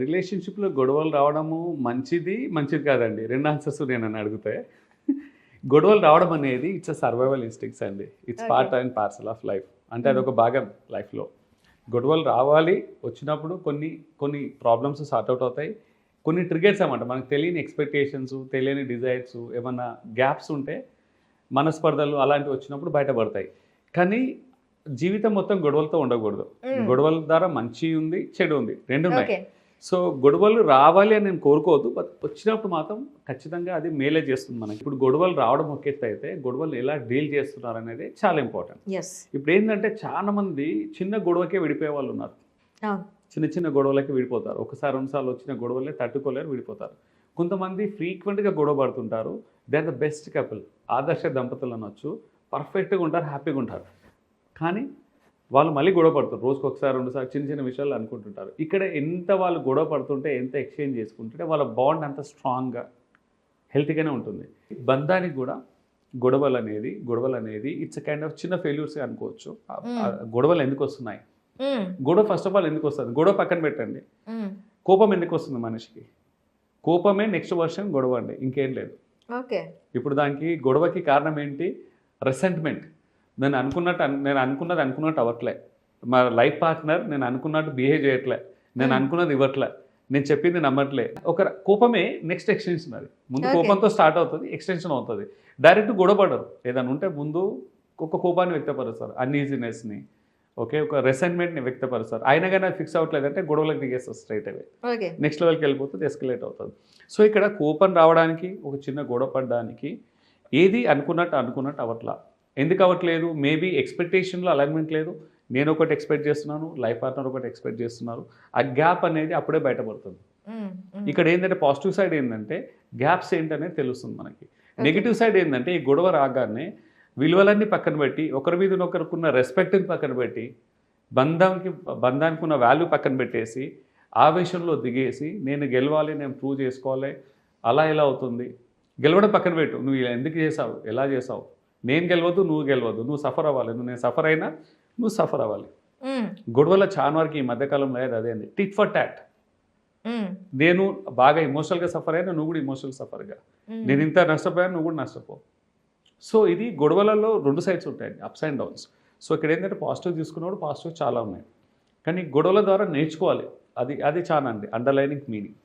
రిలేషన్‌షిప్‌లో గొడవలు రావడము మంచిది కాదండి. 2 ఆన్సర్స్ నేనని అడిగితే. గొడవలు రావడం అనేది ఇట్స్ ఎ సర్వైవల్ ఇన్‌స్టింక్ట్స్ అండి. It's okay. Part and parcel of life. అంటే అదొక భాగం లైఫ్‌లో. గొడవలు రావాలి, వచ్చినప్పుడు కొన్ని ప్రాబ్లమ్స్ సార్ట్ అవుట్ అవుతాయి. కొన్ని ట్రిగ్గర్స్ అన్నమాట. మనకు తెలియని ఎక్స్‌పెక్టేషన్స్, తెలియని డిజైర్స్, ఏమన్నా గ్యాప్స్ ఉంటే మనస్పర్ధలు అలాంటివి వచ్చినప్పుడు బయటపడతాయి. కానీ జీవితం మొత్తం గొడవలతో ఉండకూడదు. గొడవల ద్వారా మంచి ఉంది, చెడు ఉంది. 2 ఉన్నాయి. ఓకే. సో, గొడవలు రావాలి అని నేను కోరుకోవద్దు. బట్ వచ్చినప్పుడు మాత్రం ఖచ్చితంగా అది మేలే చేస్తుంది మనకి. ఇప్పుడు గొడవలు రావడం ఒక ఎత్తు అయితే, గొడవలు ఎలా డీల్ చేస్తున్నారనేది చాలా ఇంపార్టెంట్. యెస్. ఇప్పుడేంటంటే చాలామంది చిన్న గొడవకే విడిపోయే వాళ్ళు ఉన్నారు. అవును. చిన్న గొడవలకి విడిపోతారు. ఒకసారి 2 సార్లు వచ్చిన గొడవలే తట్టుకోలేరు, విడిపోతారు. కొంతమంది ఫ్రీక్వెంట్‌గా గొడవ పడుతుంటారు. They are the best couple. ఆదర్శ దంపతులు అనొచ్చు. పర్ఫెక్ట్‌గా ఉంటారు, హ్యాపీగా ఉంటారు. కానీ వాళ్ళు మళ్ళీ గొడవ పడుతారు. రోజుకొకసారి 2 సార్లు చిన్న విషయాలు అనుకుంటుంటారు. ఇక్కడ ఎంత వాళ్ళు గొడవ పడుతుంటే, ఎంత ఎక్స్‌చేంజ్ చేసుకుంటుంటే వాళ్ళ బాండ్ అంత స్ట్రాంగ్‌గా, హెల్తీగానే ఉంటుంది. బంధానికి కూడా గొడవలనేది ఇట్స్ ఎ కైండ్ ఆఫ్ చిన్న ఫెయిల్యూర్స్‌గా అనుకోవచ్చు. గొడవలు ఎందుకు వస్తున్నాయి? గొడవ ఫస్ట్ ఆఫ్ ఆల్ ఎందుకు వస్తుంది? గొడవ పక్కన పెట్టండి. కోపం ఎందుకు వస్తుంది మనిషికి? కోపమే నెక్స్ట్ వర్షన్ గొడవ అండి. ఇంకేం లేదు. ఓకే. ఇప్పుడు దానికి గొడవకి కారణం ఏంటి? రెసెంట్‌మెంట్. నేను అనుకున్నది అనుకున్నట్టు అవ్వట్లే. మా లైఫ్ పార్ట్నర్ నేను అనుకున్నట్టు బిహేవ్ చేయట్లే. నేను అనుకున్నది ఇవ్వట్లే. నేను చెప్పింది నమ్మట్లే. ఒక కోపమే నెక్స్ట్ ఎక్స్‌టెన్షన్ అది. ముందు ఓకే. కోపంతో స్టార్ట్ అవుతుంది. ఎక్స్‌టెన్షన్ అవుతుంది. డైరెక్ట్ గొడవ పడరు. ఏదైనా ఉంటే ముందు ఒక కోపాన్ని వ్యక్తపరుస్తారు. అన్‌ఈజీనెస్‌ని. ఓకే. ఒక రెసెంట్‌మెంట్‌ని వ్యక్తపరుస్తారు. అయినా గాని అది ఫిక్స్ అవ్వట్లేదంటే గొడవలకు దిగేస్తారు స్ట్రెయిట్ అవే. ఓకే. నెక్స్ట్ లెవెల్‌కి వెళ్ళిపోతుంది. ఎస్కలేట్ అవుతుంది. సో, ఇక్కడ కోపం రావడానికి, ఒక చిన్న గొడవ పడడానికి ఏది అనుకున్నట్టు అవ్వట్లా. ఎందుకు అవ్వట్లేదు? మేబీ ఎక్స్‌పెక్టేషన్‌లో అలైన్‌మెంట్ లేదు. నేను ఒకటి ఎక్స్‌పెక్ట్ చేస్తున్నాను. లైఫ్ పార్ట్నర్ ఒకటి ఎక్స్‌పెక్ట్ చేస్తున్నారు. ఆ గ్యాప్ అనేది అప్పుడే బయటపడుతుంది. ఇక్కడ ఏంటంటే పాజిటివ్ సైడ్ ఏంటంటే గ్యాప్స్ ఏంటనేది తెలుస్తుంది మనకి. నెగెటివ్ సైడ్ ఏంటంటే ఈ గొడవ రాగానే విలువలన్నీ పక్కన పెట్టి, ఒకరి మీద ఒకరికున్న రెస్పెక్ట్‌ని పక్కన పెట్టి, బంధానికి ఉన్న వాల్యూ పక్కన పెట్టేసి, ఆవేశంలో దిగేసి నేను గెలవాలి, నేను ప్రూవ్ చేసుకోవాలి, అలా ఎలా అవుతుంది? గెలవడం పక్కన పెట్టు. నువ్వు ఇలా ఎందుకు చేసావు? ఎలా చేసావు? నేను గెలవద్దు, నువ్వు గెలవద్దు. నువ్వు సఫర్ అవ్వాలి. నేను సఫర్ అయినా నువ్వు సఫర్ అవ్వాలి. గొడవల చాలా వరకు ఈ మధ్యకాలంలో అదే అండి. Tit for tat. నేను బాగా ఎమోషనల్‌గా సఫర్ అయినా నువ్వు కూడా ఎమోషనల్ సఫర్‌గా. నేను ఇంత నష్టపోయాను, నువ్వు కూడా నష్టపో. సో, ఇది గొడవలలో 2 సైడ్స్ ఉంటాయండి. Ups and downs. సో, ఇక్కడ ఏంటంటే పాజిటివ్ తీసుకున్నప్పుడు పాజిటివ్ చాలా ఉన్నాయి. కానీ గొడవల ద్వారా నేర్చుకోవాలి. అది చాలా అండి అండర్‌లైనింగ్ మీనింగ్.